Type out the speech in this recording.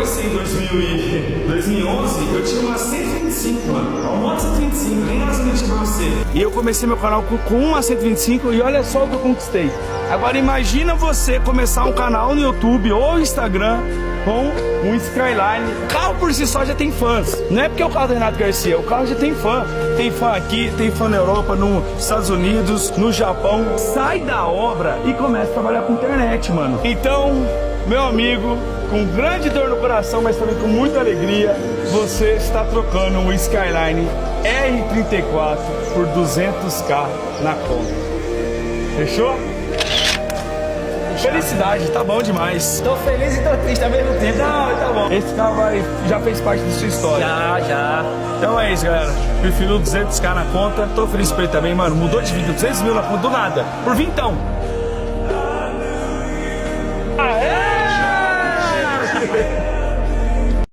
comecei em 2011, eu tinha uma 125, mano. Uma moto 125, nem gasolina pra você. E eu comecei meu canal com uma 125 e olha só o que eu conquistei. Agora imagina você começar um canal no YouTube ou Instagram com um Skyline. O carro por si só já tem fãs. Não é porque é o carro do Renato Garcia, o carro já tem fã. Tem fã aqui, tem fã na Europa, nos Estados Unidos, no Japão. Sai da obra e começa a trabalhar com internet, mano. Então, meu amigo, com grande dor no coração, mas também com muita alegria, você está trocando um Skyline R34 por 200k na conta. Fechou? Felicidade, tá bom demais. Tô feliz e tô triste ao mesmo tempo. Não, tá bom. Esse carro já fez parte da sua história. Já. Então é isso, galera. Prefiro 200k na conta. Tô feliz por ele também, mano. Mudou de vida, 200 mil na conta do nada. Por vintão. Aê!